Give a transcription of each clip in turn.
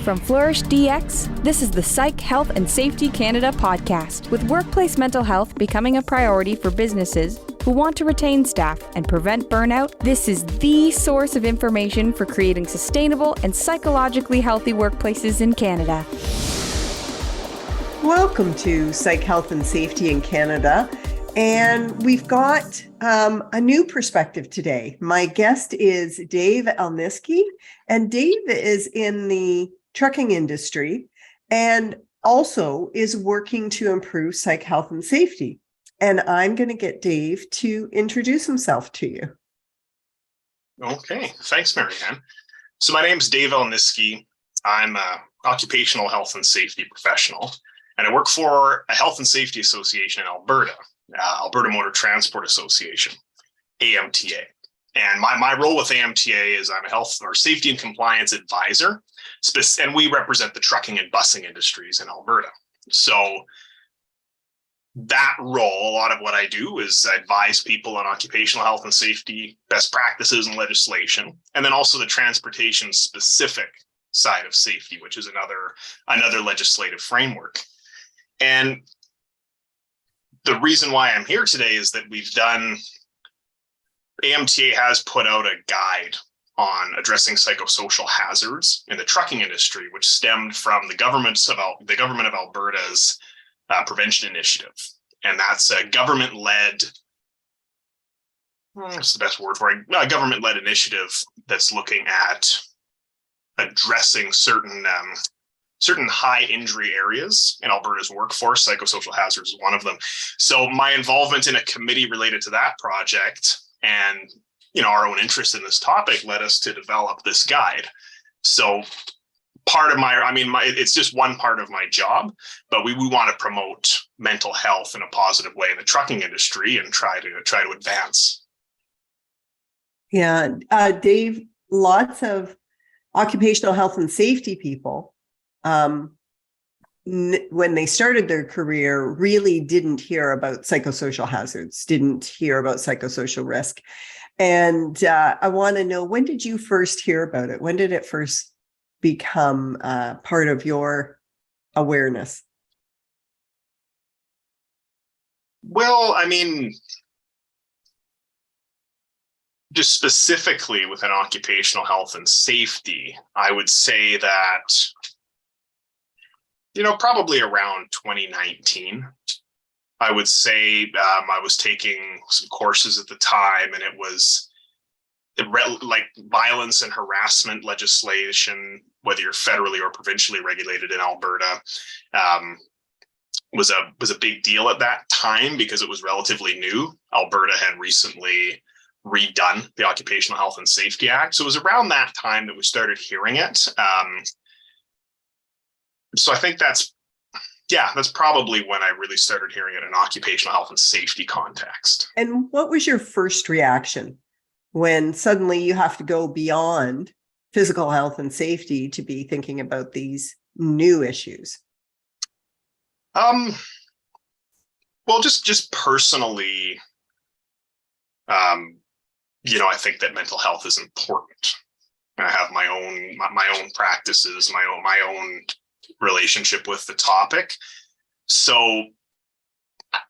From Flourish DX, this is the Psych, Health and Safety Canada podcast, with workplace mental health becoming a priority for businesses who want to retain staff and prevent burnout. This is the source of information for creating sustainable and psychologically healthy workplaces in Canada. Welcome to Psych, Health and Safety in Canada. And we've got a new perspective today. My guest is Dave Elniski, and Dave is in the trucking industry and also is working to improve psych health and safety. And I'm going to get Dave to introduce himself to you. Okay, thanks, Marianne. So my name is Dave Elniski. I'm an occupational health and safety professional, and I work for a health and safety association in Alberta, Alberta Motor Transport Association, AMTA. And my role with AMTA is I'm a health or safety and compliance advisor, and we represent the trucking and busing industries in Alberta. So that role, a lot of what I do is advise people on occupational health and safety, best practices and legislation, and then also the transportation specific side of safety, which is another legislative framework. And the reason why I'm here today is that AMTA has put out a guide on addressing psychosocial hazards in the trucking industry, which stemmed from the government of Alberta's prevention initiative. And that's a government-led, what's the best word for it? A government-led initiative that's looking at addressing certain high injury areas in Alberta's workforce. Psychosocial hazards is one of them. So my involvement in a committee related to that project and our own interest in this topic led us to develop this guide. So part of it's just one part of my job, but we want to promote mental health in a positive way in the trucking industry and try to advance. Yeah, Dave, lots of occupational health and safety people, when they started their career, really didn't hear about psychosocial hazards, didn't hear about psychosocial risk. And I want to know, when did you first hear about it? When did it first become part of your awareness? Well, just specifically within occupational health and safety, I would say that probably around 2019, I would say I was taking some courses at the time, and it was like violence and harassment legislation, whether you're federally or provincially regulated in Alberta, was a big deal at that time because it was relatively new. Alberta had recently redone the Occupational Health and Safety Act. So it was around that time that we started hearing it. So I think that's probably when I really started hearing it in an occupational health and safety context. And what was your first reaction when suddenly you have to go beyond physical health and safety to be thinking about these new issues? Well, just personally, I think that mental health is important. I have my own practices, my own relationship with the topic. So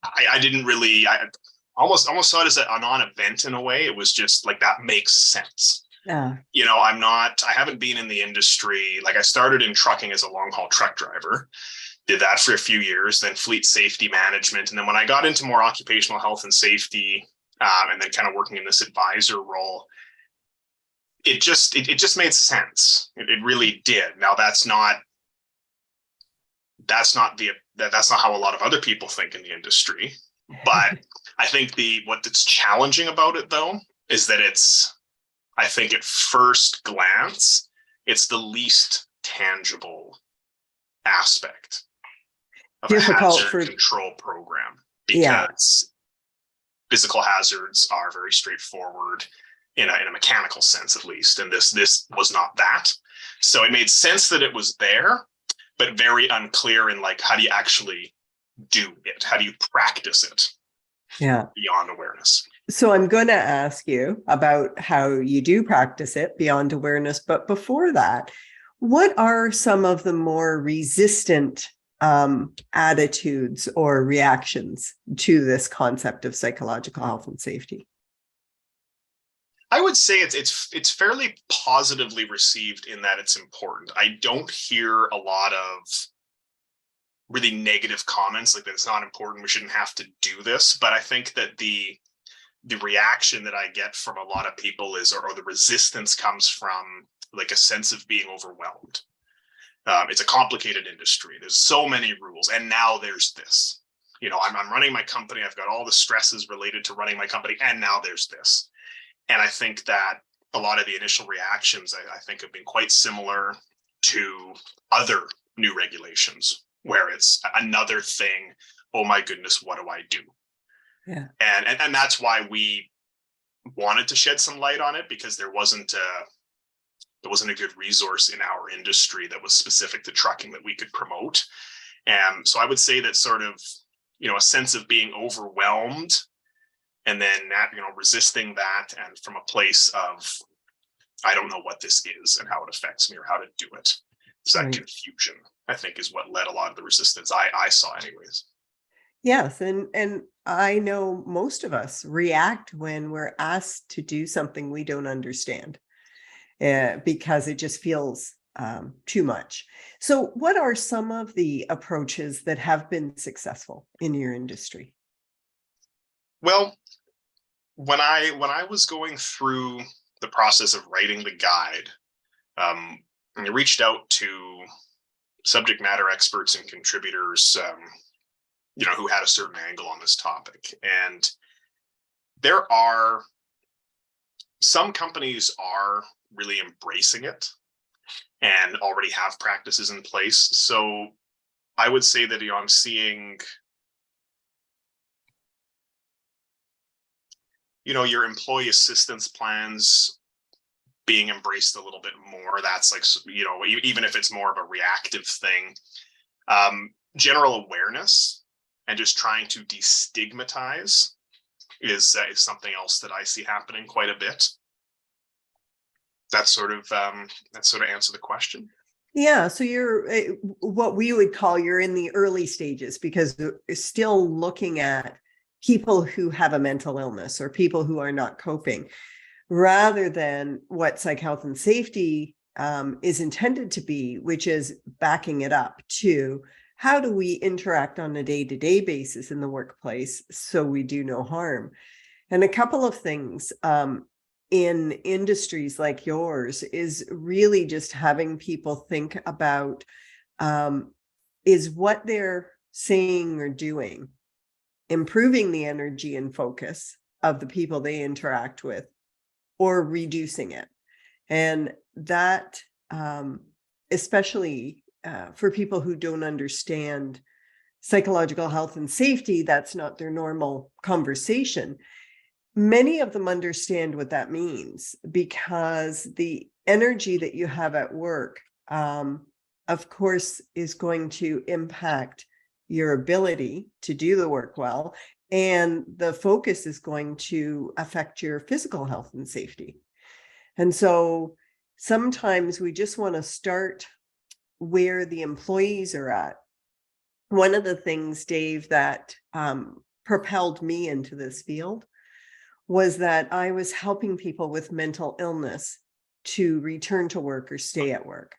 I didn't really, I almost saw it as a non-event in a way. It was just like, that makes sense. Yeah. I haven't been in the industry. Like, I started in trucking as a long haul truck driver, did that for a few years, then fleet safety management. And then when I got into more occupational health and safety, and then kind of working in this advisor role, it just made sense. It really did. Now that's not how a lot of other people think in the industry. But I think what's challenging about it, though, is that I think at first glance, it's the least tangible aspect of a hazard control program, because physical hazards are very straightforward in a mechanical sense, at least. And this was not that. So it made sense that it was there, but very unclear in like, how do you actually do it? How do you practice it? Yeah. Beyond awareness. So I'm going to ask you about how you do practice it beyond awareness. But before that, What are some of the more resistant attitudes or reactions to this concept of psychological health and safety? I would say it's fairly positively received in that it's important. I don't hear a lot of really negative comments like that it's not important, we shouldn't have to do this. But I think that the reaction that I get from a lot of people is, or the resistance comes from like a sense of being overwhelmed. It's a complicated industry. There's so many rules, and now there's this. I'm running my company. I've got all the stresses related to running my company, and now there's this. And I think that a lot of the initial reactions, I think, have been quite similar to other new regulations, where it's another thing. Oh my goodness, what do I do? Yeah. And that's why we wanted to shed some light on it, because there wasn't a good resource in our industry that was specific to trucking that we could promote. And so I would say that sort of, a sense of being overwhelmed, and then resisting that, and from a place of, I don't know what this is and how it affects me or how to do it. So that confusion, I think, is what led a lot of the resistance I saw anyways. Yes, and I know most of us react when we're asked to do something we don't understand, because it just feels too much. So what are some of the approaches that have been successful in your industry? Well, when I was going through the process of writing the guide, I reached out to subject matter experts and contributors, who had a certain angle on this topic. And there are some companies are really embracing it and already have practices in place. So I would say that I'm seeing, your employee assistance plans being embraced a little bit more. That's like, even if it's more of a reactive thing, general awareness and just trying to destigmatize is something else that I see happening quite a bit. That sort of answer the question. Yeah, so you're what we would call, you're in the early stages, because it's still looking at people who have a mental illness or people who are not coping, rather than what psych health and safety is intended to be, which is backing it up to how do we interact on a day-to-day basis in the workplace so we do no harm. And a couple of things in industries like yours is really just having people think about, is what they're saying or doing improving the energy and focus of the people they interact with, or reducing it. And that, especially for people who don't understand psychological health and safety, that's not their normal conversation. Many of them understand what that means, because the energy that you have at work, of course, is going to impact your ability to do the work well, and the focus is going to affect your physical health and safety. And so sometimes we just want to start where the employees are at. One of the things, Dave, that propelled me into this field was that I was helping people with mental illness to return to work or stay at work.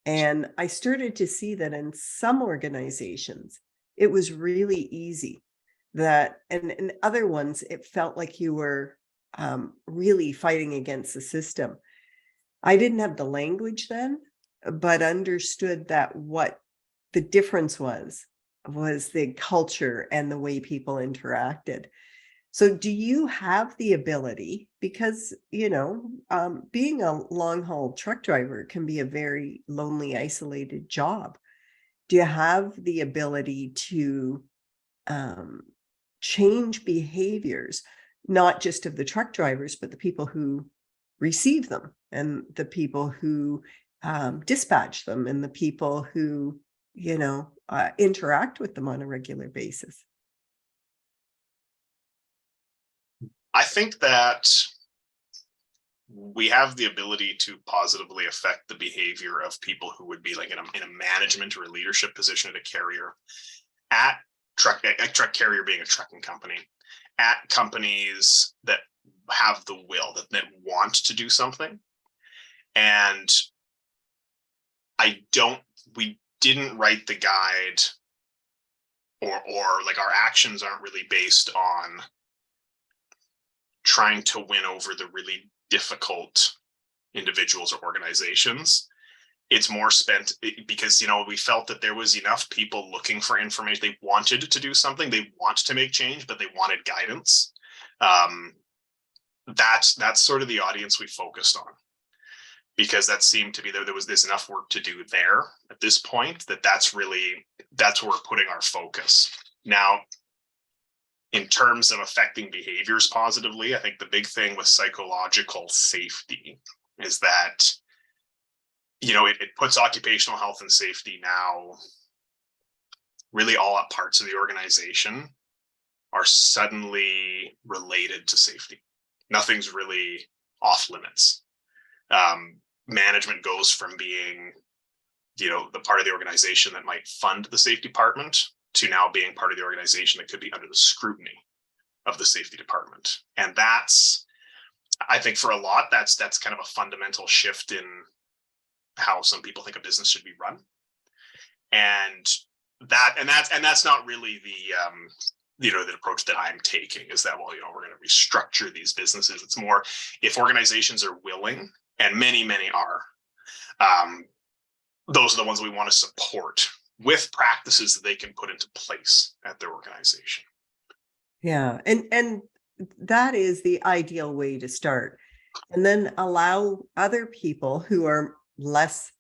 And I started to see that in some organizations, it was really easy, that, and in other ones, it felt like you were really fighting against the system. I didn't have the language then, but understood that what the difference was the culture and the way people interacted. So do you have the ability, because, being a long haul truck driver can be a very lonely, isolated job. Do you have the ability to change behaviors, not just of the truck drivers, but the people who receive them, and the people who dispatch them, and the people who, interact with them on a regular basis? I think that we have the ability to positively affect the behavior of people who would be like in a management or a leadership position at a carrier, at a truck carrier being a trucking company, at companies that have the will, that want to do something. And we didn't write the guide, or like our actions aren't really based on trying to win over the really difficult individuals or organizations. It's more spent because, we felt that there was enough people looking for information. They wanted to do something, they want to make change, but they wanted guidance. That's sort of the audience we focused on, because that seemed to be there's enough work to do there at this point that's where we're putting our focus. Now, in terms of affecting behaviors positively, I think the big thing with psychological safety is that, it puts occupational health and safety now, really all up parts of the organization are suddenly related to safety. Nothing's really off limits. Management goes from being, the part of the organization that might fund the safety department to now being part of the organization that could be under the scrutiny of the safety department. And that's, I think for a lot, that's kind of a fundamental shift in how some people think a business should be run. And that's not really the approach that I'm taking, is that, well, we're going to restructure these businesses. It's more, if organizations are willing, and many are, those are the ones we want to support with practices that they can put into place at their organization. Yeah. And that is the ideal way to start. And then allow other people who are less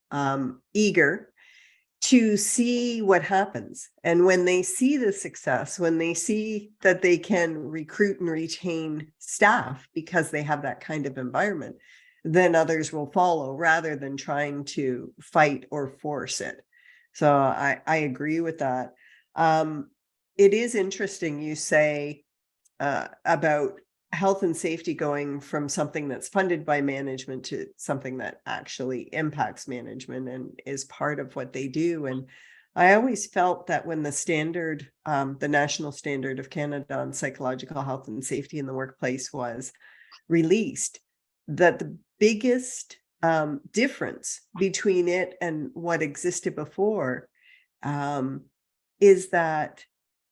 eager to see what happens. And when they see the success, when they see that they can recruit and retain staff because they have that kind of environment, then others will follow, rather than trying to fight or force it. So I agree with that. It is interesting you say about health and safety going from something that's funded by management to something that actually impacts management and is part of what they do. And I always felt that when the standard, the National Standard of Canada on Psychological Health and Safety in the Workplace was released, that the biggest difference between it and what existed before is that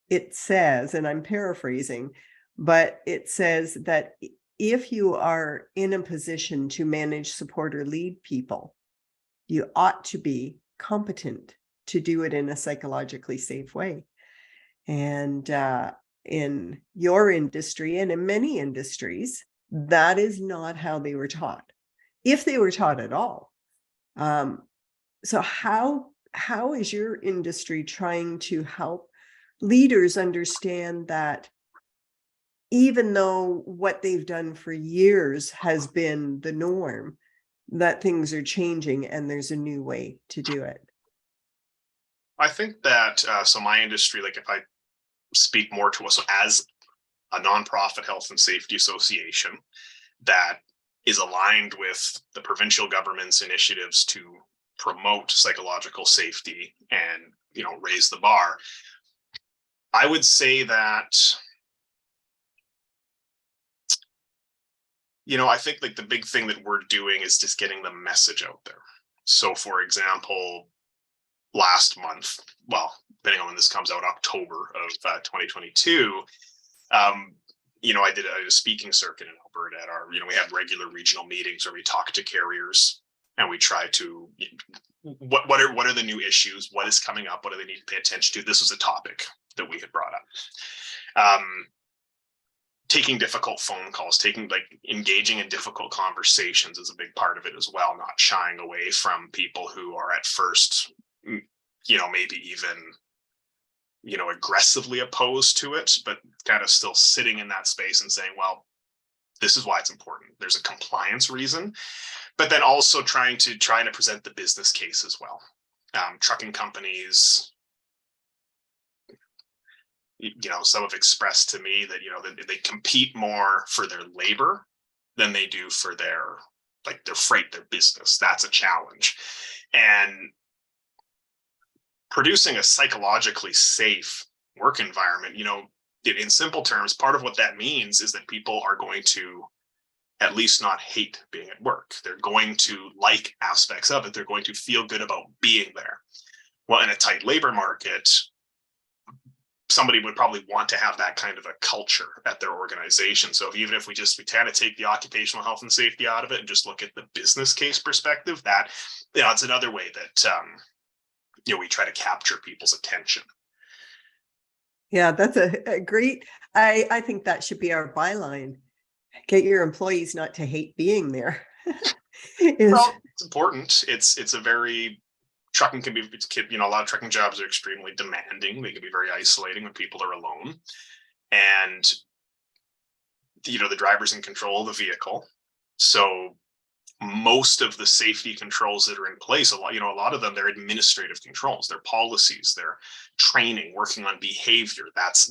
it says, and I'm paraphrasing, but it says that if you are in a position to manage, support, or lead people, you ought to be competent to do it in a psychologically safe way. And in your industry and in many industries, that is not how they were taught, if they were taught at all. So how is your industry trying to help leaders understand that even though what they've done for years has been the norm, that things are changing and there's a new way to do it? I think that, so my industry, like if I speak more to us as a nonprofit health and safety association that is aligned with the provincial government's initiatives to promote psychological safety and, raise the bar, I would say that, I think like the big thing that we're doing is just getting the message out there. So for example, last month, well, depending on when this comes out, October of 2022, I did a speaking circuit in Alberta at our, we have regular regional meetings where we talk to carriers and we try to, what are the new issues? What is coming up? What do they need to pay attention to? This was a topic that we had brought up. Taking difficult phone calls, engaging in difficult conversations is a big part of it as well. Not shying away from people who are at first, maybe even, aggressively opposed to it, but kind of still sitting in that space and saying, well, this is why it's important. There's a compliance reason, but then also trying to present the business case as well. Trucking companies, some have expressed to me that, that they compete more for their labor than they do for their freight, their business. That's a challenge. And producing a psychologically safe work environment, in simple terms, part of what that means is that people are going to at least not hate being at work. They're going to like aspects of it. They're going to feel good about being there. Well, in a tight labor market, somebody would probably want to have that kind of a culture at their organization. So even if we kind of take the occupational health and safety out of it and just look at the business case perspective, that, it's another way that, we try to capture people's attention. Yeah, that's a great, I think that should be our byline. Get your employees not to hate being there. Well, it's important. It's a very, trucking can be, a lot of trucking jobs are extremely demanding. They can be very isolating when people are alone. And, the driver's in control of the vehicle. So most of the safety controls that are in place, a lot of them, they're administrative controls, they're policies, they're training, working on behavior. That's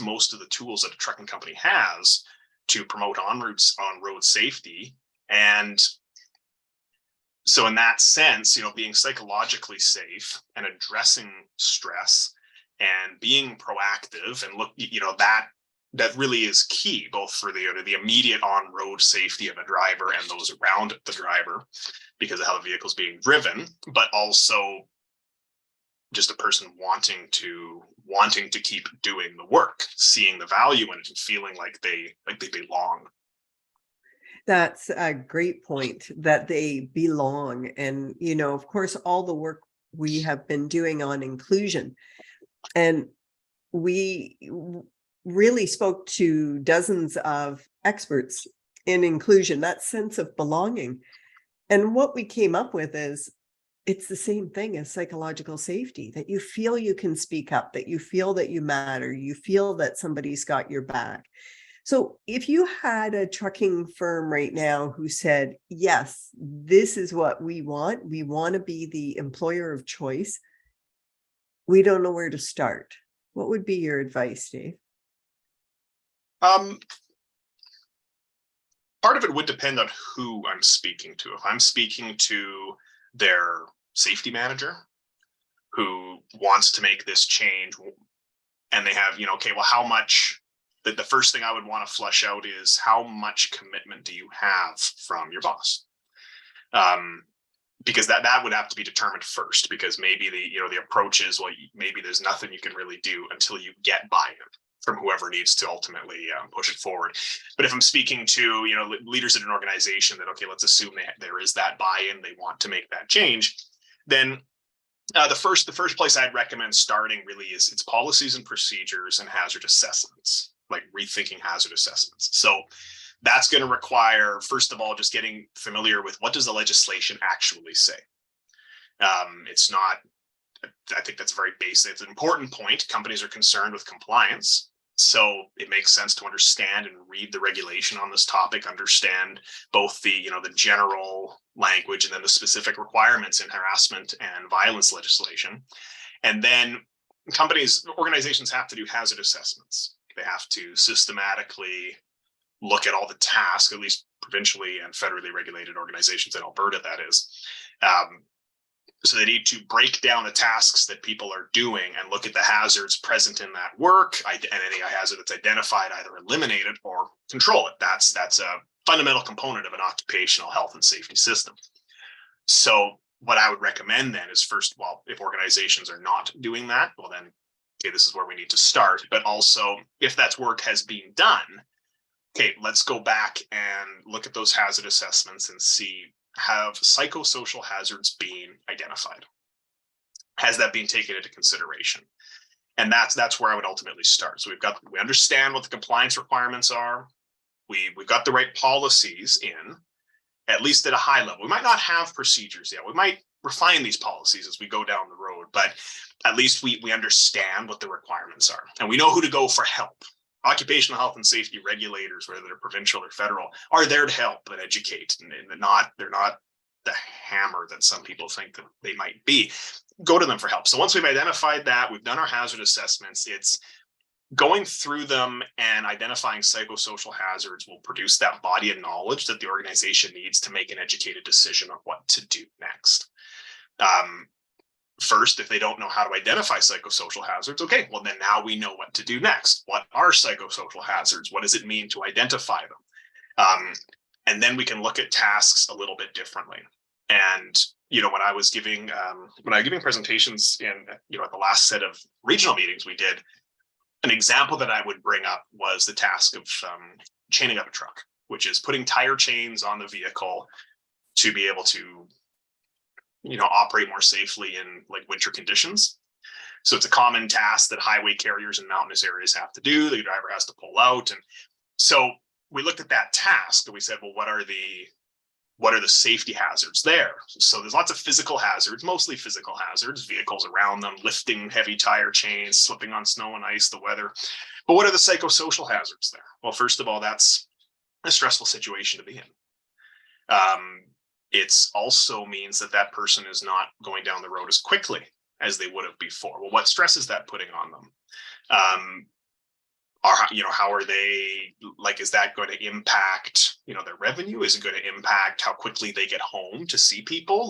most of the tools that a trucking company has to promote on-road safety. And so in that sense, being psychologically safe and addressing stress and being proactive and that really is key, both for the immediate on-road safety of a driver and those around the driver because of how the vehicle's being driven, but also just a person wanting to keep doing the work, seeing the value in it and feeling like they belong. That's a great point, that they belong. And, of course, all the work we have been doing on inclusion, and we really spoke to dozens of experts in inclusion, that sense of belonging. And what we came up with is it's the same thing as psychological safety, that you feel you can speak up, that you feel that you matter, you feel that somebody's got your back. So if you had a trucking firm right now who said, yes, this is what we want to be the employer of choice, we don't know where to start, what would be your advice, Dave? Part of it would depend on who I'm speaking to. If I'm speaking to their safety manager who wants to make this change and they have, how much, the first thing I would want to flush out is how much commitment do you have from your boss? Because that would have to be determined first, because maybe the approach is, well, maybe there's nothing you can really do until you get buy-in from whoever needs to ultimately push it forward. But if I'm speaking to leaders in an organization that, okay, let's assume there is that buy-in, they want to make that change, then the first place I'd recommend starting really is its policies and procedures and hazard assessments, like rethinking hazard assessments. So that's going to require, first of all, just getting familiar with what does the legislation actually say. It's not, I think that's very basic. It's an important point. Companies are concerned with compliance. So it makes sense to understand and read the regulation on this topic, understand both the general language and then the specific requirements in harassment and violence legislation. And then organizations have to do hazard assessments. They have to systematically look at all the tasks, at least provincially and federally regulated organizations in Alberta, that is. So they need to break down the tasks that people are doing and look at the hazards present in that work, and any hazard that's identified, either eliminate it or control it. That's a fundamental component of an occupational health and safety system. So what I would recommend then is, first of all, if organizations are not doing that, well then, okay, this is where we need to start. But also, if that work has been done, okay, let's go back and look at those hazard assessments and see, have psychosocial hazards been identified? Has that been taken into consideration? And that's where I would ultimately start. So we understand what the compliance requirements are. We've got the right policies in, at least at a high level. We might not have procedures yet. We might refine these policies as we go down the road, but at least we understand what the requirements are, and we know who to go for help. Occupational health and safety regulators, whether they're provincial or federal, are there to help and educate, and they're not the hammer that some people think that they might be. Go to them for help. So once we've identified that, we've done our hazard assessments, it's going through them and identifying psychosocial hazards will produce that body of knowledge that the organization needs to make an educated decision on what to do next. First, if they don't know how to identify psychosocial hazards, okay, well, then now we know what to do next. What are psychosocial hazards? What does it mean to identify them? And then we can look at tasks a little bit differently. And, when I was giving presentations in, at the last set of regional meetings we did, an example that I would bring up was the task of chaining up a truck, which is putting tire chains on the vehicle to be able to, operate more safely in like winter conditions. So it's a common task that highway carriers in mountainous areas have to do. The driver has to pull out. And so we looked at that task and we said, well, what are the safety hazards there? So there's lots of physical hazards, mostly physical hazards, vehicles around them, lifting heavy tire chains, slipping on snow and ice, the weather. But what are the psychosocial hazards there? Well, first of all, that's a stressful situation to be in. It also means that person is not going down the road as quickly as they would have before. Well, what stress is that putting on them? How are they, like, is that going to impact, their revenue? Is it going to impact how quickly they get home to see people?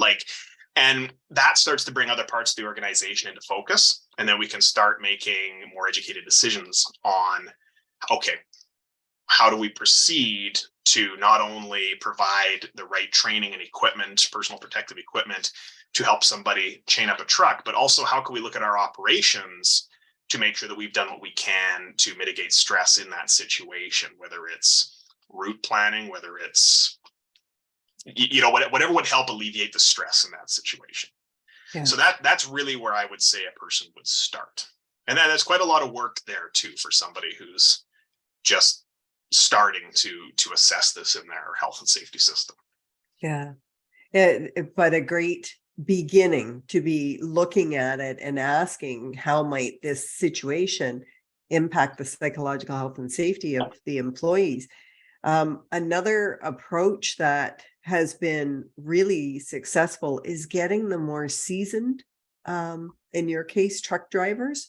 And that starts to bring other parts of the organization into focus. And then we can start making more educated decisions on, okay, how do we proceed to not only provide the right training and equipment, personal protective equipment to help somebody chain up a truck, but also how can we look at our operations to make sure that we've done what we can to mitigate stress in that situation, whether it's route planning, whether it's, whatever would help alleviate the stress in that situation. Yeah. So that's really where I would say a person would start. And then there's quite a lot of work there too, for somebody who's just starting to assess this in their health and safety system. Yeah. But a great beginning to be looking at it and asking how might this situation impact the psychological health and safety of the employees. Another approach that has been really successful is getting the more seasoned, in your case, truck drivers,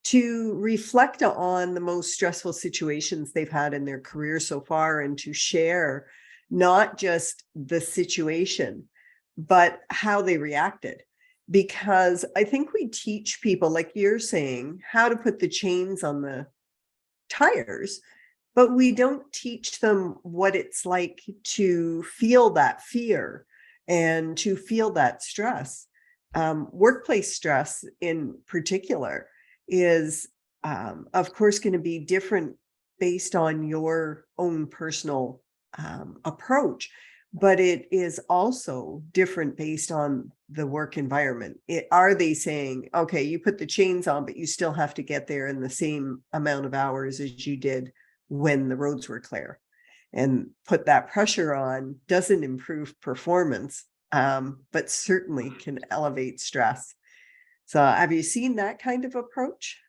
to reflect on the most stressful situations they've had in their career so far and to share not just the situation, but how they reacted. Because I think we teach people, like you're saying, how to put the chains on the tires, but we don't teach them what it's like to feel that fear and to feel that stress. Workplace stress in particular is, of course, going to be different based on your own personal approach, but it is also different based on the work environment. Are they saying, okay, you put the chains on, but you still have to get there in the same amount of hours as you did when the roads were clear? And put that pressure on doesn't improve performance, but certainly can elevate stress. So have you seen that kind of approach?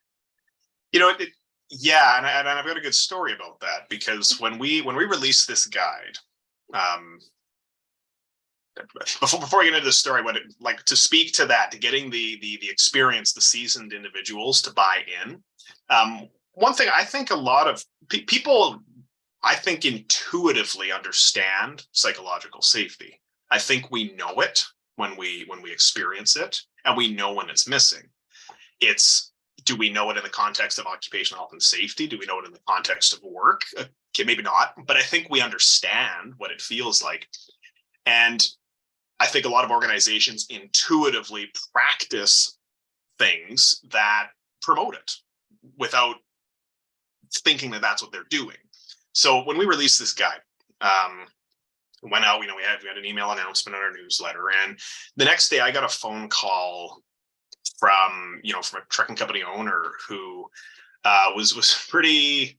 Yeah, and I've got a good story about that, because when we released this guide, before we get into the story, what it like to speak to that, to getting the experience, the seasoned individuals to buy in. One thing, I think a lot of people, I think, intuitively understand psychological safety. I think we know it when we experience it, and we know when it's missing. Do we know it in the context of occupational health and safety? Do we know it in the context of work? Okay, maybe not, but I think we understand what it feels like. And I think a lot of organizations intuitively practice things that promote it without thinking that that's what they're doing. So when we released this guide, went out, we had an email announcement on our newsletter, and the next day I got a phone call from a trucking company owner who was pretty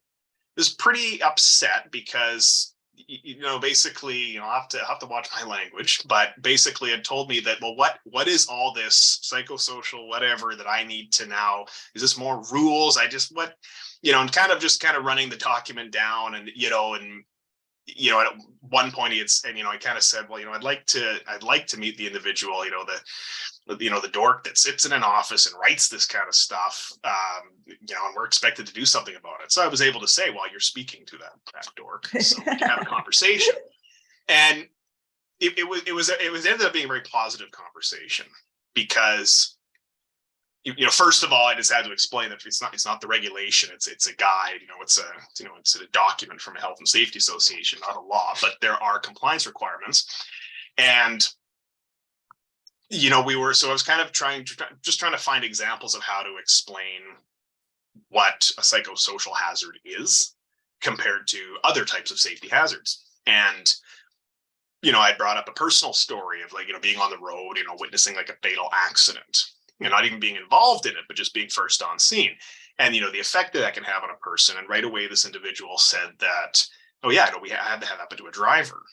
upset because basically I have to watch my language, but basically had told me that, well, what is all this psychosocial whatever that I need to now? Is this more rules? And kind of running the document down, and at one point I kind of said, well, I'd like to meet the individual, the dork that sits in an office and writes this kind of stuff, and we're expected to do something about it. So I was able to say, well, you're speaking to that dork, so we can have a conversation. And it ended up being a very positive conversation because, first of all, I just had to explain that it's not the regulation. It's a guide, it's a document from a health and safety association, not a law, but there are compliance requirements. And, I was kind of trying to find examples of how to explain what a psychosocial hazard is compared to other types of safety hazards. And, I brought up a personal story of being on the road, witnessing like a fatal accident, not even being involved in it, but just being first on scene. And, the effect that can have on a person. And right away, this individual said that, oh yeah, we had to have happened to a driver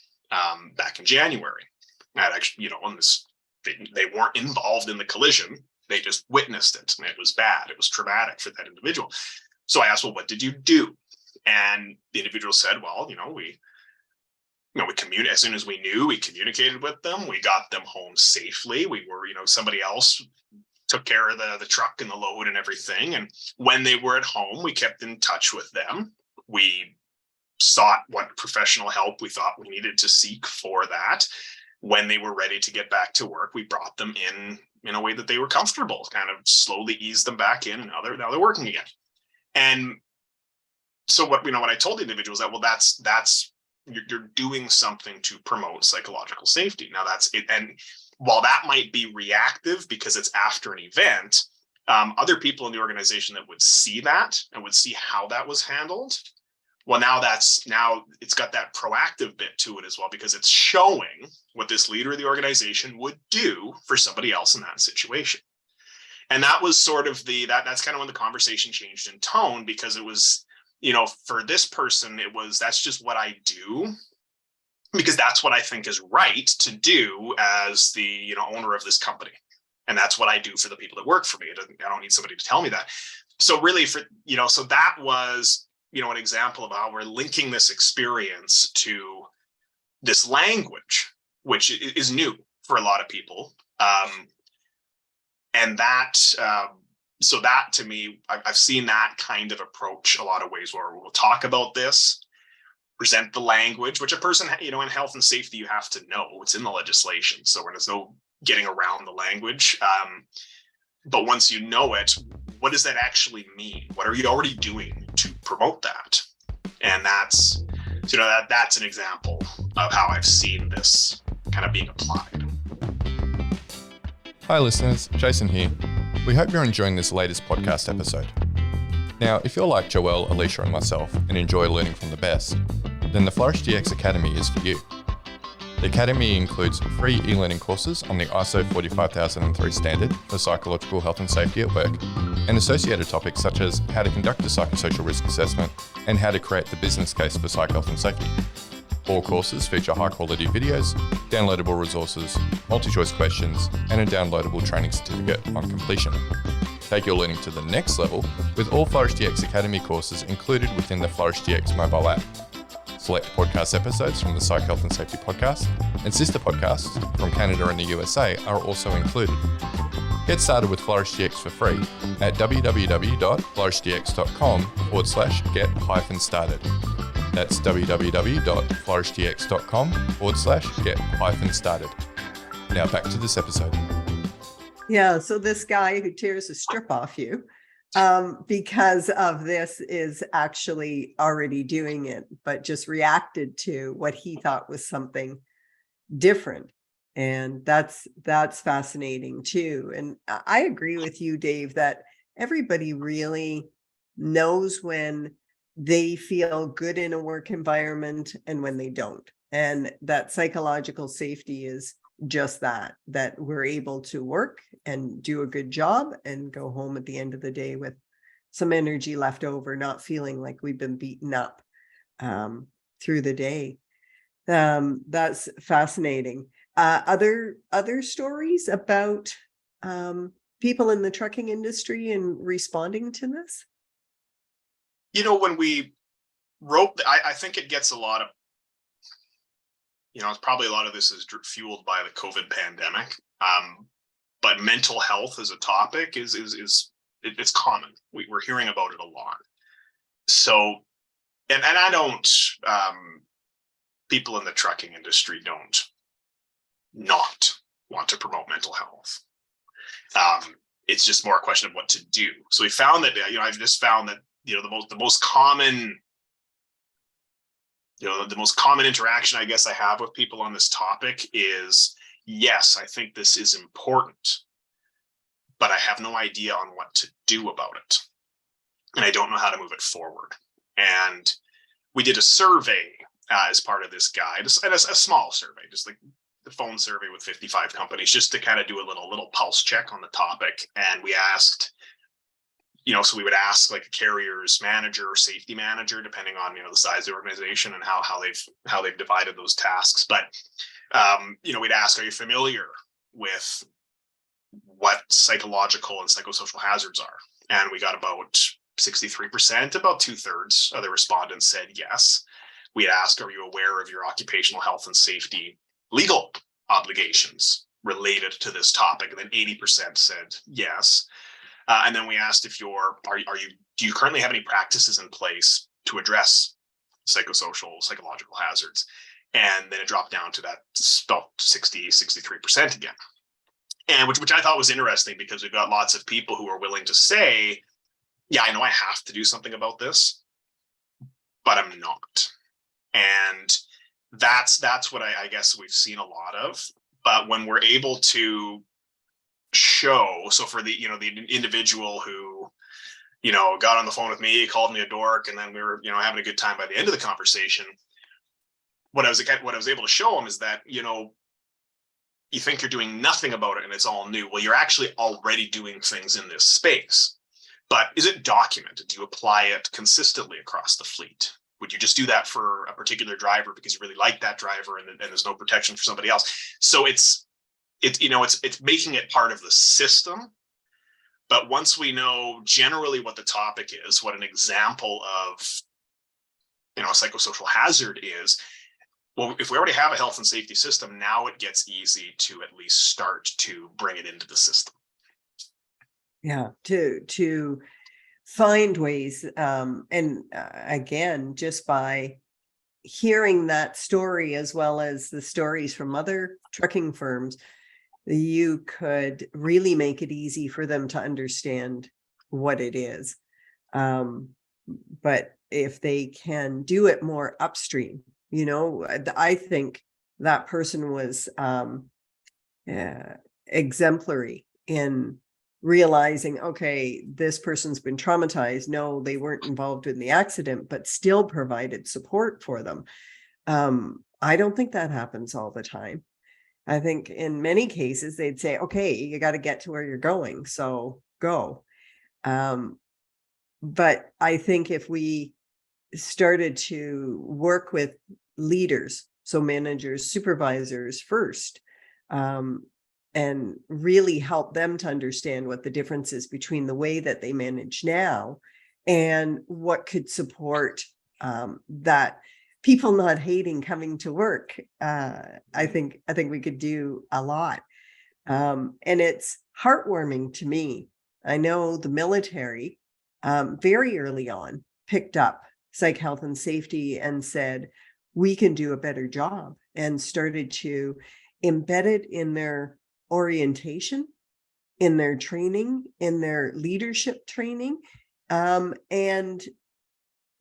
back in January. And actually, they weren't involved in the collision. They just witnessed it. And it was bad. It was traumatic for that individual. So I asked, well, what did you do? And the individual said, well, we communicated. As soon as we knew, we communicated with them. We got them home safely. We were, somebody else took care of the truck and the load and everything. And when they were at home, we kept in touch with them. We sought what professional help we thought we needed to seek for that. When they were ready to get back to work, we brought them in a way that they were comfortable, kind of slowly eased them back in, and now they're working again. And so what I told the individuals that, well, that's you're doing something to promote psychological safety. Now that's it. And while that might be reactive because it's after an event, other people in the organization that would see that and would see how that was handled. Well, now it's got that proactive bit to it as well, because it's showing what this leader of the organization would do for somebody else in that situation. And that was sort of that's kind of when the conversation changed in tone, because it was, for this person, that's just what I do, because that's what I think is right to do as the, owner of this company. And that's what I do for the people that work for me. I don't need somebody to tell me that. So really so that was, an example of how we're linking this experience to this language, which is new for a lot of people. And that, so that to me, I've seen that kind of approach a lot of ways where we'll talk about this, present the language, which a person, in health and safety, you have to know. It's in the legislation. So there's no getting around the language. But once you know it, what does that actually mean? What are you already doing to promote that? And that's, that's an example of how I've seen this kind of being applied. Hi listeners, Jason here. We hope you're enjoying this latest podcast episode. Now, if you're like Joelle, Alicia and myself and enjoy learning from the best, then the Flourish DX Academy is for you. The Academy includes free e-learning courses on the ISO 45003 standard for psychological health and safety at work, and associated topics such as how to conduct a psychosocial risk assessment and how to create the business case for psych health and safety. All courses feature high-quality videos, downloadable resources, multi-choice questions, and a downloadable training certificate on completion. Take your learning to the next level with all Flourish DX Academy courses included within the Flourish DX mobile app. Select podcast episodes from the Psych Health and Safety podcast and sister podcasts from Canada and the USA are also included. Get started with Flourish DX for free at www.flourishdx.com/get-started. That's www.flourishdx.com/get-started. Now back to this episode. Yeah, so this guy who tears a strip off you because of this is actually already doing it, but just reacted to what he thought was something different. And that's fascinating too. And I agree with you, Dave, that everybody really knows when they feel good in a work environment and when they don't. And that psychological safety is just that we're able to work and do a good job and go home at the end of the day with some energy left over, not feeling like we've been beaten up through the day. That's fascinating. Other stories about people in the trucking industry and responding to this? When we wrote, I think it gets a lot of probably a lot of this is fueled by the COVID pandemic. But mental health as a topic it's common. We're hearing about it a lot. So, and I don't, people in the trucking industry don't not want to promote mental health. It's just more a question of what to do. So we found that, I've just found that, the most common interaction I guess I have with people on this topic is, yes, I think this is important, but I have no idea on what to do about it. And I don't know how to move it forward. And we did a survey as part of this guide, a small survey, just like the phone survey with 55 companies, just to kind of do a little pulse check on the topic. And we asked, so we would ask like a carrier's manager or safety manager, depending on, the size of the organization and how they've divided those tasks. But, we'd ask, are you familiar with what psychological and psychosocial hazards are? And we got about 63%, about 2/3 of the respondents said yes. We'd ask, are you aware of your occupational health and safety legal obligations related to this topic? And then 80% said yes. And then we asked if do you currently have any practices in place to address psychological hazards? And then it dropped down to that about 63% again. And which I thought was interesting, because we've got lots of people who are willing to say, yeah, I know I have to do something about this, but I'm not. And that's what I guess we've seen a lot of. But when we're able to show, so for the individual who got on the phone with me, called me a dork, and then we were having a good time by the end of the conversation, what I was able to show them is that you think you're doing nothing about it and it's all new. Well, you're actually already doing things in this space, but is it documented? Do you apply it consistently across the fleet? Would you just do that for a particular driver because you really like that driver and there's no protection for somebody else? So it's making it part of the system. But once we know generally what the topic is, what an example of a psychosocial hazard is, well, if we already have a health and safety system, now it gets easy to at least start to bring it into the system. Yeah, to find ways, and again, just by hearing that story as well as the stories from other trucking firms, you could really make it easy for them to understand what it is. But if they can do it more upstream, I think that person was exemplary in realizing, okay, this person's been traumatized. No, they weren't involved in the accident, but still provided support for them. I don't think that happens all the time. I think in many cases they'd say, okay, you got to get to where you're going, so go. But I think if we started to work with leaders, so managers, supervisors first, and really help them to understand what the difference is between the way that they manage now and what could support that people not hating coming to work. I think we could do a lot. And it's heartwarming to me. I know the military very early on picked up psych health and safety and said, we can do a better job, and started to embed it in their orientation, in their training, in their leadership training. And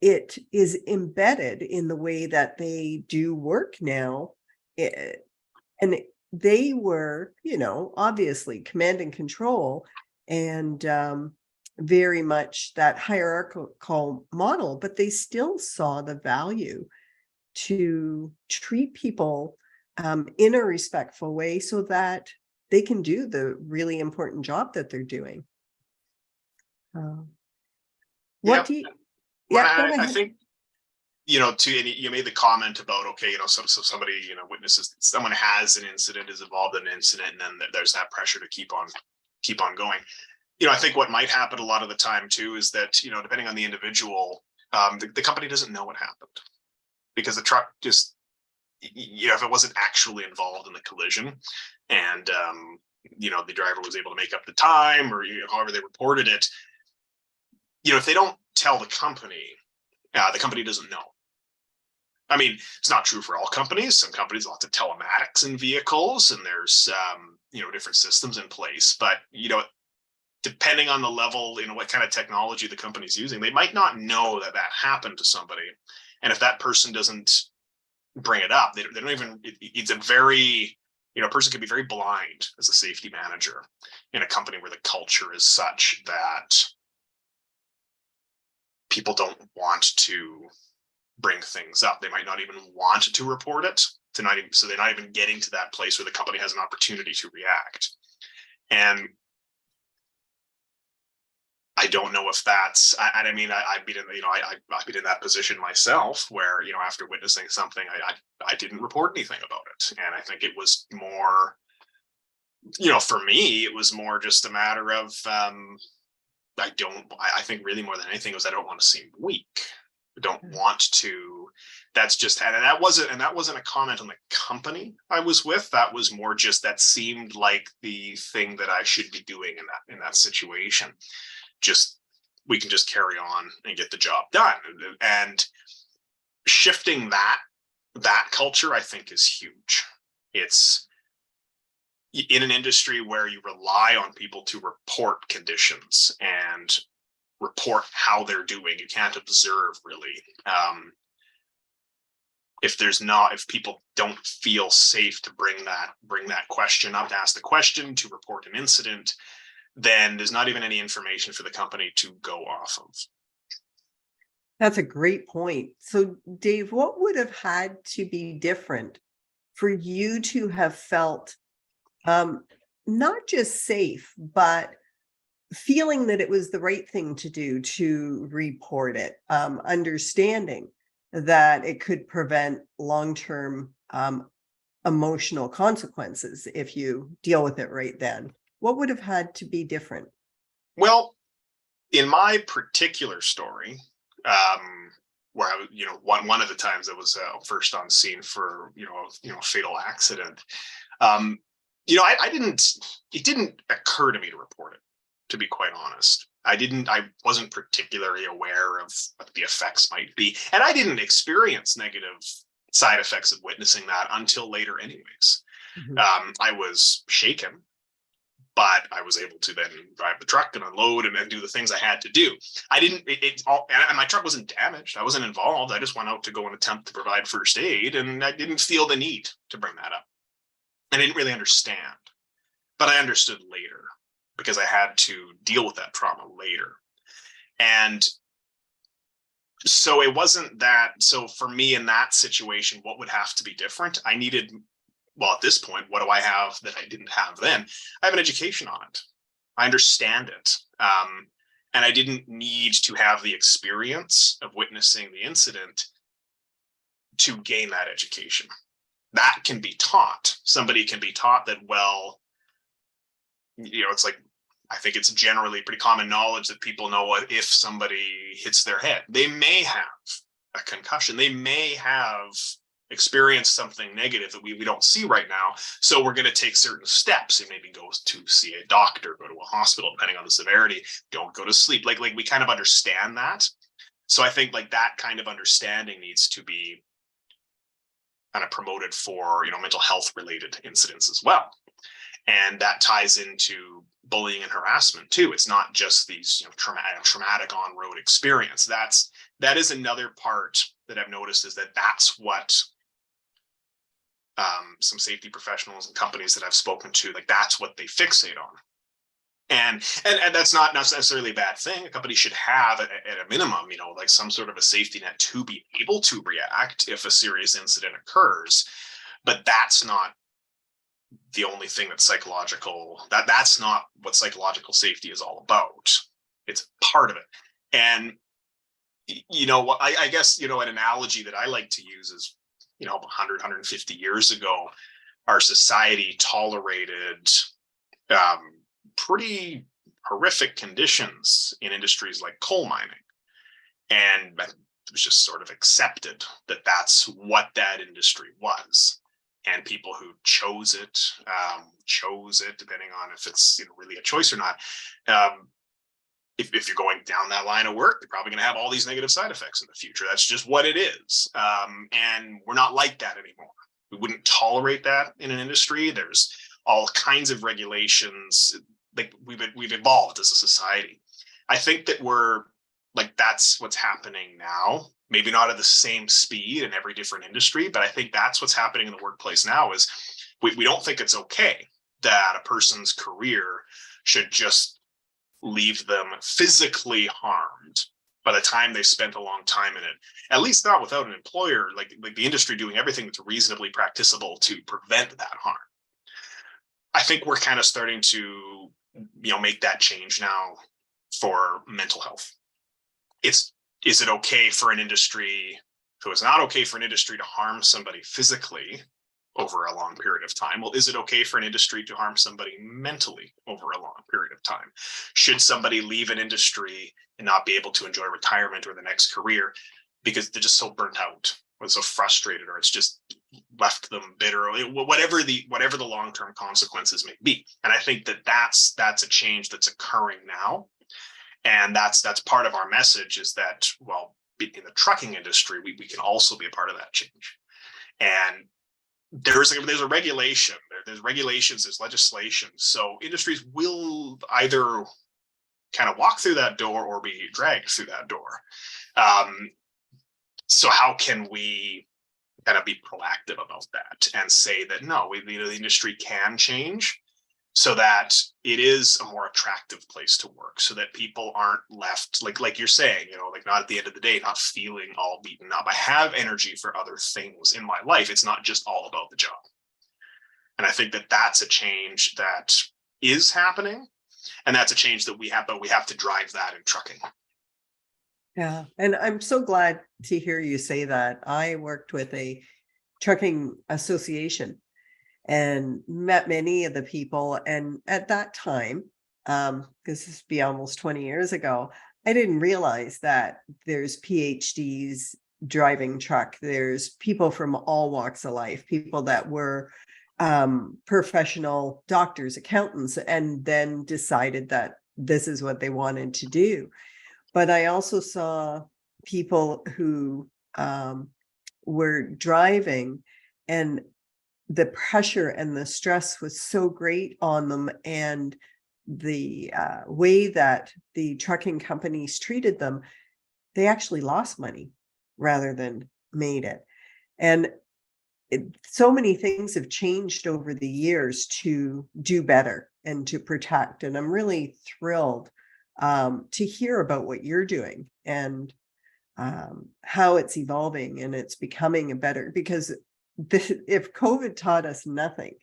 it is embedded in the way that they do work now. And they were, obviously command and control, and very much that hierarchical model, but they still saw the value to treat people in a respectful way so that they can do the really important job that they're doing. What do you... Yeah, I think, you made the comment about, okay, so somebody, witnesses, someone has an incident, is involved in an incident, and then there's that pressure to keep on going. I think what might happen a lot of the time too is that, depending on the individual, the company doesn't know what happened, because the truck just if it wasn't actually involved in the collision, and the driver was able to make up the time, or however they reported it, if they don't tell the company doesn't know. I mean, it's not true for all companies. Some companies, lots of telematics in vehicles, and there's different systems in place. But depending on the level, what kind of technology the company's using, they might not know that happened to somebody. And if that person doesn't bring it up, they don't even. It's a very a person can be very blind as a safety manager in a company where the culture is such that people don't want to bring things up. They might not even want to report it, so they're not even getting to that place where the company has an opportunity to react. And I don't know if that's. I've been in that position myself, where after witnessing something, I didn't report anything about it, and I think it was more, for me, it was more just a matter of I think really more than anything was I don't want to seem weak. I don't want to. That's just, and that wasn't a comment on the company I was with. That was more just that seemed like the thing that I should be doing in that situation. Just, we can just carry on and get the job done. And shifting that culture, I think, is huge. It's in an industry where you rely on people to report conditions and report how they're doing. You can't observe, really. If people don't feel safe to bring that question up, to ask the question, to report an incident, then there's not even any information for the company to go off of. That's a great point. So, Dave, what would have had to be different for you to have felt not just safe, but feeling that it was the right thing to do to report it, understanding that it could prevent long-term emotional consequences if you deal with it right then? What would have had to be different? Well, in my particular story, where I was, one of the times I was first on scene for a fatal accident, it didn't occur to me to report it, to be quite honest. I wasn't particularly aware of what the effects might be, and I didn't experience negative side effects of witnessing that until later anyways. Mm-hmm. I was shaken, but I was able to then drive the truck and unload and do the things I had to do. And my truck wasn't damaged. I wasn't involved. I just went out to go and attempt to provide first aid, and I didn't feel the need to bring that up. I didn't really understand, but I understood later because I had to deal with that trauma later. And so it wasn't that. So for me in that situation, what would have to be different? I needed, well, at this point, what do I have that I didn't have then? I have an education on it. I understand it. And I didn't need to have the experience of witnessing the incident to gain that education. That can be taught. Somebody can be taught that, well, it's like, I think it's generally pretty common knowledge that people know what if somebody hits their head. They may have a concussion. They may have experienced something negative that we don't see right now. So we're going to take certain steps and maybe go to see a doctor, go to a hospital, depending on the severity. Don't go to sleep. Like we kind of understand that. So I think like that kind of understanding needs to be kind of promoted for, mental health related incidents as well. And that ties into bullying and harassment too. It's not just these traumatic on-road experience. That is another part that I've noticed, is that's what some safety professionals and companies that I've spoken to, like that's what they fixate on. And that's not necessarily a bad thing. A company should have at a minimum, like some sort of a safety net to be able to react if a serious incident occurs. But that's not the only thing that's psychological. That's not what psychological safety is all about. It's part of it. And I guess an analogy that I like to use is 100, 150 years ago, our society tolerated pretty horrific conditions in industries like coal mining. And it was just sort of accepted that that's what that industry was. And people who chose it, depending on if it's really a choice or not. If you're going down that line of work, you're probably going to have all these negative side effects in the future. That's just what it is. And we're not like that anymore. We wouldn't tolerate that in an industry. There's all kinds of regulations. Like we've evolved as a society. I think that that's what's happening now. Maybe not at the same speed in every different industry, but I think that's what's happening in the workplace now is we don't think it's okay that a person's career should just leave them physically harmed by the time they've spent a long time in it, at least not without an employer, like the industry doing everything that's reasonably practicable to prevent that harm. I think we're kind of starting to, make that change now for mental health. Is it okay for an industry, so it's not okay for an industry to harm somebody physically over a long period of time? Well, is it okay for an industry to harm somebody mentally over a long period of time? Should somebody leave an industry and not be able to enjoy retirement or the next career because they're just so burnt out or so frustrated, or it's just left them bitter, whatever the long-term consequences may be? And I think that's a change that's occurring now. And that's part of our message is that, well, in the trucking industry, we can also be a part of that change. And there's a regulation, there's regulations, there's legislation. So industries will either kind of walk through that door or be dragged through that door. So how can we kind of be proactive about that and say that, no, the industry can change so that it is a more attractive place to work, so that people aren't left, like you're saying, not at the end of the day, not feeling all beaten up. I have energy for other things in my life. It's not just all about the job. And I think that that's a change that is happening. And that's a change that we have, but we have to drive that in trucking. Yeah. And I'm so glad to hear you say that. I worked with a trucking association and met many of the people. And at that time, because this would be almost 20 years ago, I didn't realize that there's PhDs driving truck. There's people from all walks of life, people that were professional doctors, accountants, and then decided that this is what they wanted to do. But I also saw people who were driving, and the pressure and the stress was so great on them, and the way that the trucking companies treated them, they actually lost money rather than made it. And so many things have changed over the years to do better and to protect. And I'm really thrilled to hear about what you're doing and how it's evolving and it's becoming a better, because if COVID taught us nothing,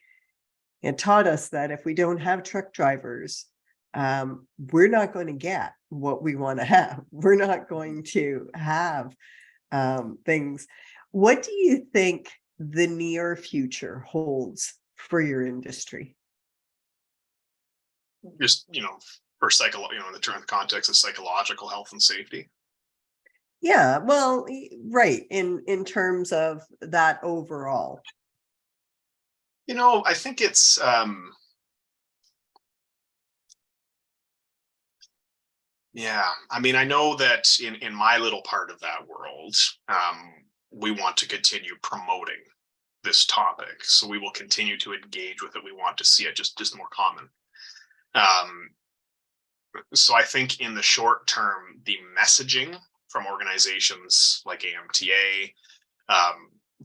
it taught us that if we don't have truck drivers, we're not going to get what we want to have. We're not going to have things. What do you think the near future holds for your industry? Just, for in the context of psychological health and safety. Yeah, well, right. In terms of that overall. I think it's, I know that in my little part of that world, we want to continue promoting this topic. So we will continue to engage with it. We want to see it just more common. So I think in the short term, the messaging from organizations like AMTA,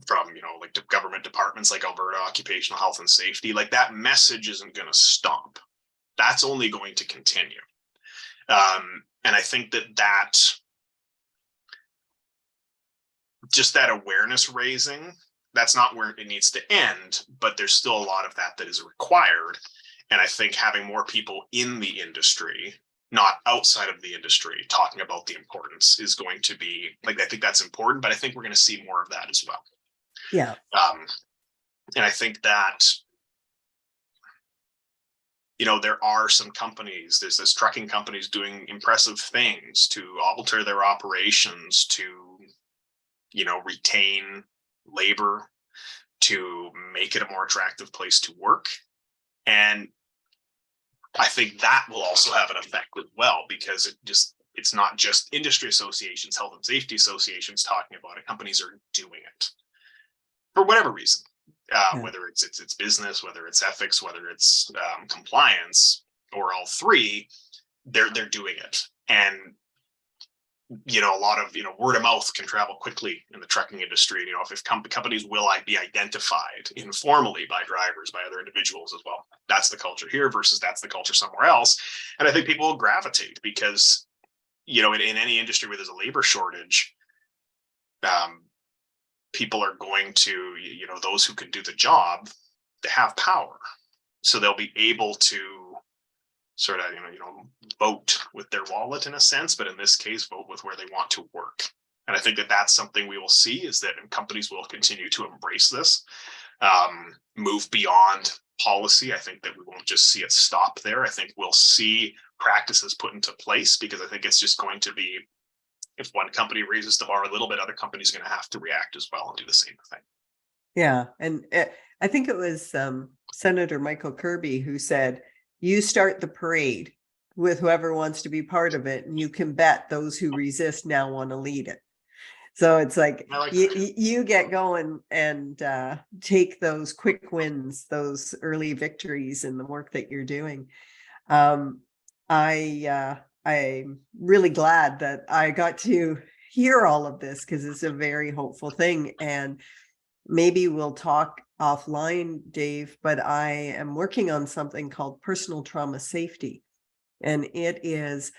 from the government departments like Alberta Occupational Health and Safety, like that message isn't going to stop. That's only going to continue. And I think that just that awareness raising, that's not where it needs to end, but there's still a lot of that is required. And I think having more people in the industry, not outside of the industry, talking about the importance is going to be, I think that's important, but I think we're going to see more of that as well. Yeah. And I think that, there are some companies, there's trucking companies doing impressive things to alter their operations, to retain labor, to make it a more attractive place to work. And I think that will also have an effect as well, because it's not just industry associations, health and safety associations talking about it. Companies are doing it for whatever reason, whether it's business, whether it's ethics, whether it's compliance, or all three. They're doing it. And a lot of word of mouth can travel quickly in the trucking industry. If companies will be identified informally by drivers, by other individuals as well, that's the culture here versus that's the culture somewhere else. And I think people will gravitate because in any industry where there's a labor shortage, people are going to those who can do the job, they have power, so they'll be able to sort of vote with their wallet in a sense, but in this case vote with where they want to work. And I think that that's something we will see, is that companies will continue to embrace this, move beyond policy. I think that we won't just see it stop there. I think we'll see practices put into place, because I think it's just going to be, if one company raises the bar a little bit, other companies are going to have to react as well and do the same thing. Yeah. And I think it was Senator Michael Kirby who said, you start the parade with whoever wants to be part of it, and you can bet those who resist now want to lead it. So it's like you get going and take those quick wins, those early victories in the work that you're doing. I'm really glad that I got to hear all of this, because it's a very hopeful thing. And maybe we'll talk offline, Dave, but I am working on something called personal trauma safety. And it is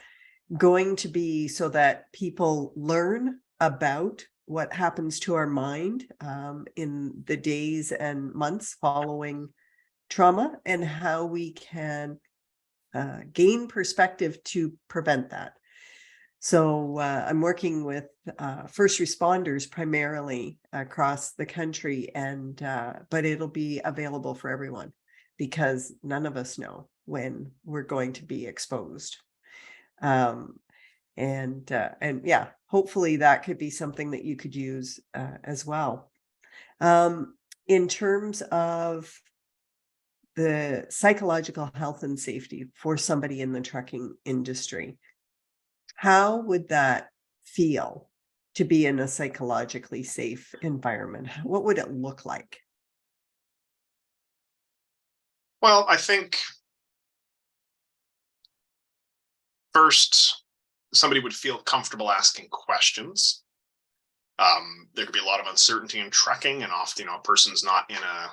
going to be so that people learn about what happens to our mind in the days and months following trauma, and how we can gain perspective to prevent that. So I'm working with first responders primarily across the country, and but it'll be available for everyone, because none of us know when we're going to be exposed. And yeah, hopefully that could be something that you could use as well. In terms of the psychological health and safety for somebody in the trucking industry, how would that feel to be in a psychologically safe environment? What would it look like? Well, I think first, somebody would feel comfortable asking questions. There could be a lot of uncertainty in trucking, and often, a person's not in a,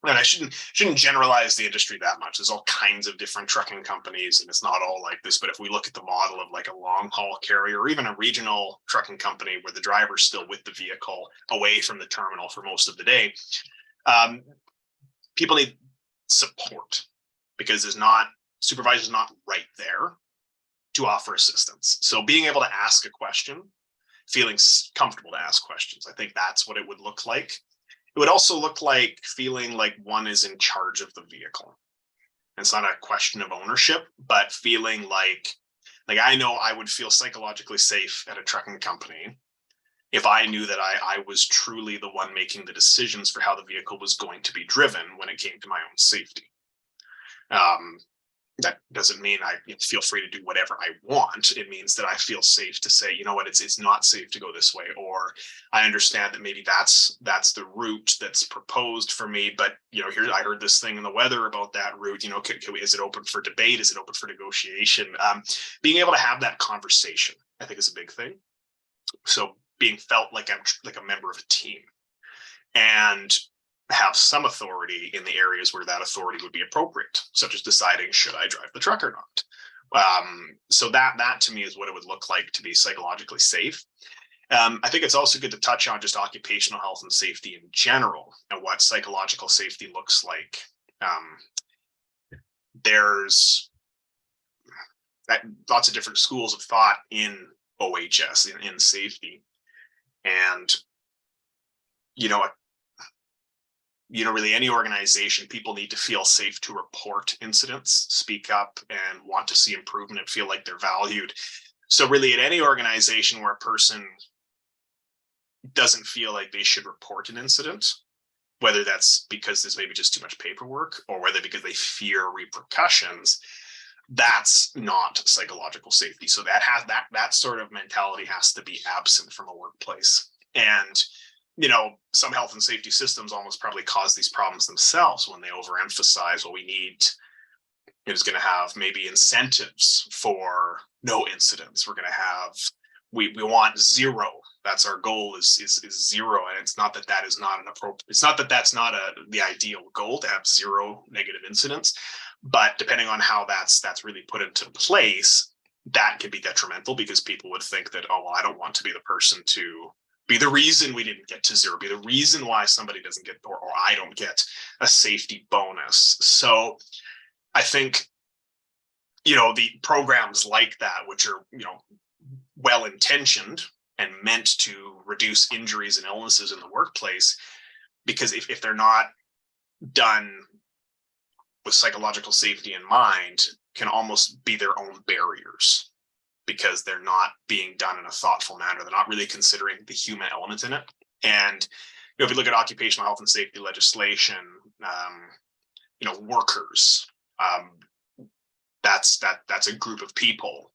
and I shouldn't generalize the industry that much. There's all kinds of different trucking companies, and it's not all like this. But if we look at the model of like a long haul carrier, or even a regional trucking company where the driver's still with the vehicle away from the terminal for most of the day, people need support, because supervisor's not right there to offer assistance. So being able to ask a question, feeling comfortable to ask questions, I think that's what it would look like. It would also look like feeling like one is in charge of the vehicle. It's not a question of ownership, but feeling like I know I would feel psychologically safe at a trucking company if I knew that I was truly the one making the decisions for how the vehicle was going to be driven when it came to my own safety. That doesn't mean I feel free to do whatever I want. It means that I feel safe to say, you know what, it's not safe to go this way, or I understand that maybe that's the route that's proposed for me, but here I heard this thing in the weather about that route. Is it open for debate? Is it open for negotiation? Being able to have that conversation, I think, is a big thing. So being felt like I'm like a member of a team, and have some authority in the areas where that authority would be appropriate, such as deciding, should I drive the truck or not? So that to me is what it would look like to be psychologically safe. I think it's also good to touch on just occupational health and safety in general, and what psychological safety looks like. There's lots of different schools of thought in OHS, in safety. And, really any organization, people need to feel safe to report incidents, speak up, and want to see improvement and feel like they're valued. So really at any organization where a person doesn't feel like they should report an incident, whether that's because there's maybe just too much paperwork or whether because they fear repercussions, that's not psychological safety. So that sort of mentality has to be absent from a workplace. And some health and safety systems almost probably cause these problems themselves when they overemphasize, well, it's going to have maybe incentives for no incidents. We're going to have, we want zero. That's our goal is zero. And it's not that is not an appropriate, it's not that that's not the ideal goal to have zero negative incidents, but depending on how that's really put into place, that can be detrimental because people would think that, oh, well, I don't want to be the person to be the reason we didn't get to zero, be the reason why somebody doesn't get, or I don't get a safety bonus. So I think, the programs like that, which are, well-intentioned and meant to reduce injuries and illnesses in the workplace, because if they're not done with psychological safety in mind, can almost be their own barriers because they're not being done in a thoughtful manner. They're not really considering the human element in it. And if you look at occupational health and safety legislation, workers, that's a group of people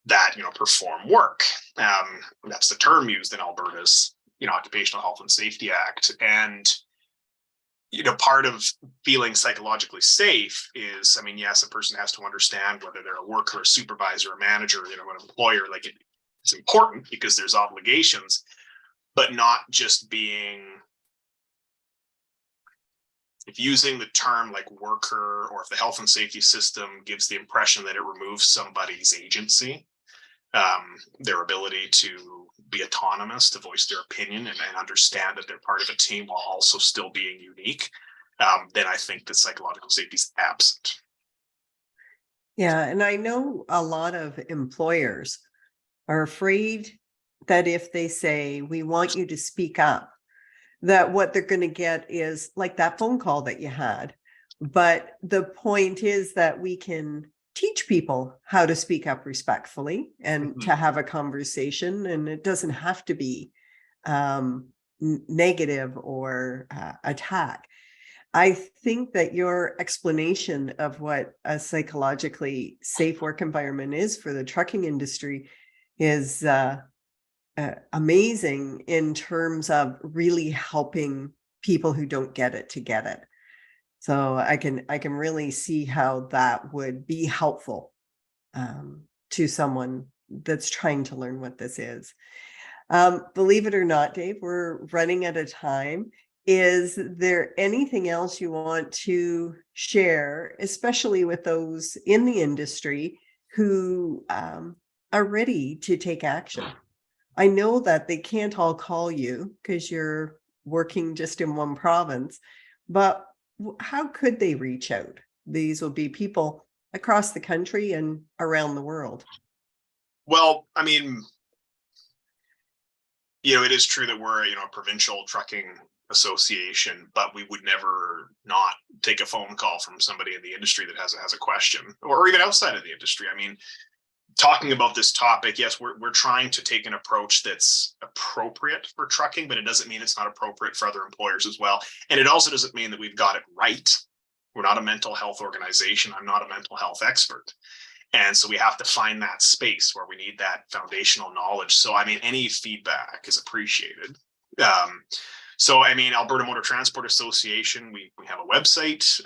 that perform work. That's the term used in Alberta's Occupational Health and Safety Act. And part of feeling psychologically safe is, yes, a person has to understand whether they're a worker, a supervisor, a manager, an employer. Like it's important because there's obligations, but not just being, if using the term like worker, or if the health and safety system gives the impression that it removes somebody's agency, their ability to be autonomous, to voice their opinion and understand that they're part of a team while also still being unique, then I think that psychological safety is absent. Yeah, and I know a lot of employers are afraid that if they say, we want you to speak up, that what they're going to get is like that phone call that you had. But the point is that we can teach people how to speak up respectfully and to have a conversation, and it doesn't have to be negative or attack. I think that your explanation of what a psychologically safe work environment is for the trucking industry is amazing in terms of really helping people who don't get it to get it. So I can really see how that would be helpful to someone that's trying to learn what this is. Believe it or not, Dave, we're running out of time. Is there anything else you want to share, especially with those in the industry who are ready to take action? I know that they can't all call you because you're working just in one province, but how could they reach out? These will be people across the country and around the world. Well, it is true that we're a provincial trucking association, but we would never not take a phone call from somebody in the industry that has a question, or even outside of the industry. Talking about this topic, yes, we're trying to take an approach that's appropriate for trucking, but it doesn't mean it's not appropriate for other employers as well. And it also doesn't mean that we've got it right. We're not a mental health organization. I'm not a mental health expert. And so we have to find that space where we need that foundational knowledge. So, any feedback is appreciated. Alberta Motor Transport Association, we have a website.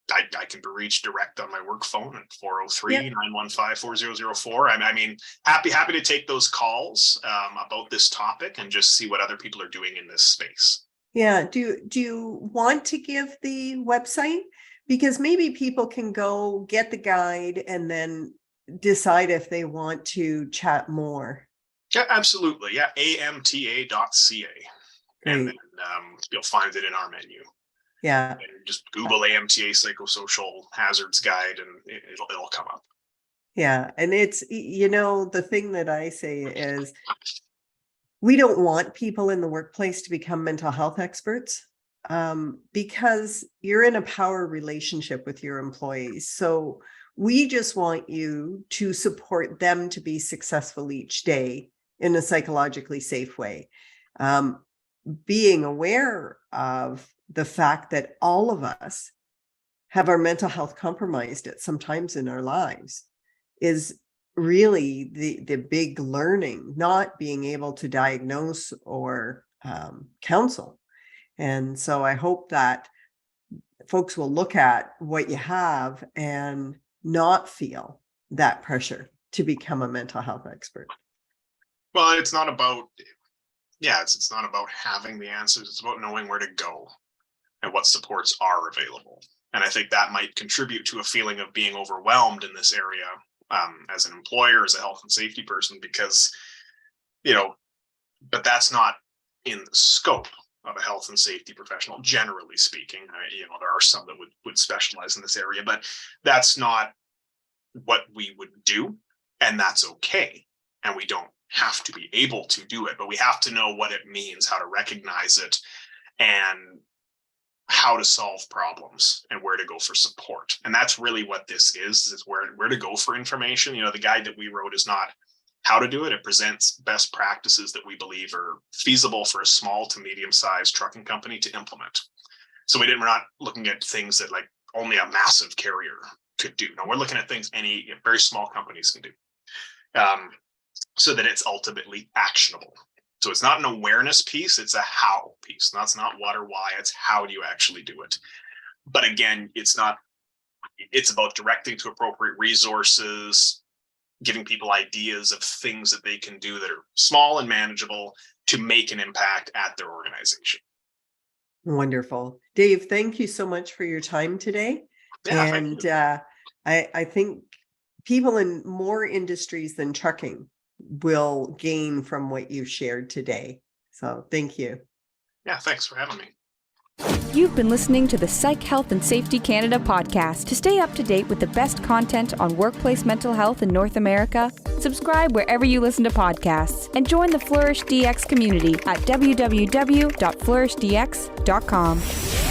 I can be reached direct on my work phone at 403-915-4004. Happy to take those calls about this topic and just see what other people are doing in this space. Yeah. Do you want to give the website? Because maybe people can go get the guide and then decide if they want to chat more. Yeah, absolutely. Yeah, amta.ca. And then you'll find it in our menu. Yeah. And just Google AMTA Psychosocial Hazards Guide and it'll come up. Yeah. And it's, the thing that I say is we don't want people in the workplace to become mental health experts because you're in a power relationship with your employees. So we just want you to support them to be successful each day in a psychologically safe way. being aware of the fact that all of us have our mental health compromised at some times in our lives is really the big learning, not being able to diagnose or counsel. And so I hope that folks will look at what you have and not feel that pressure to become a mental health expert. Well, it's not about, it's not about having the answers. It's about knowing where to go and what supports are available. And I think that might contribute to a feeling of being overwhelmed in this area as an employer, as a health and safety person, because, but that's not in the scope of a health and safety professional, generally speaking. There are some that would specialize in this area, but that's not what we would do. And that's okay. And we don't have to be able to do it, but we have to know what it means, how to recognize it, and how to solve problems and where to go for support. And that's really what this is where to go for information. The guide that we wrote is not how to do it. It presents best practices that we believe are feasible for a small to medium-sized trucking company to implement. So we're not looking at things that like only a massive carrier could do. No, we're looking at things any very small companies can do, so that it's ultimately actionable. So it's not an awareness piece, it's a how piece. That's not what or why, it's how do you actually do it. But again, it's about directing to appropriate resources, giving people ideas of things that they can do that are small and manageable to make an impact at their organization. Wonderful. Dave, thank you so much for your time today. Yeah, and I think people in more industries than trucking will gain from what you've shared today. So thank you. Yeah, thanks for having me. You've been listening to the Psych Health and Safety Canada podcast. To stay up to date with the best content on workplace mental health in North America, subscribe wherever you listen to podcasts and join the Flourish DX community at www.flourishdx.com.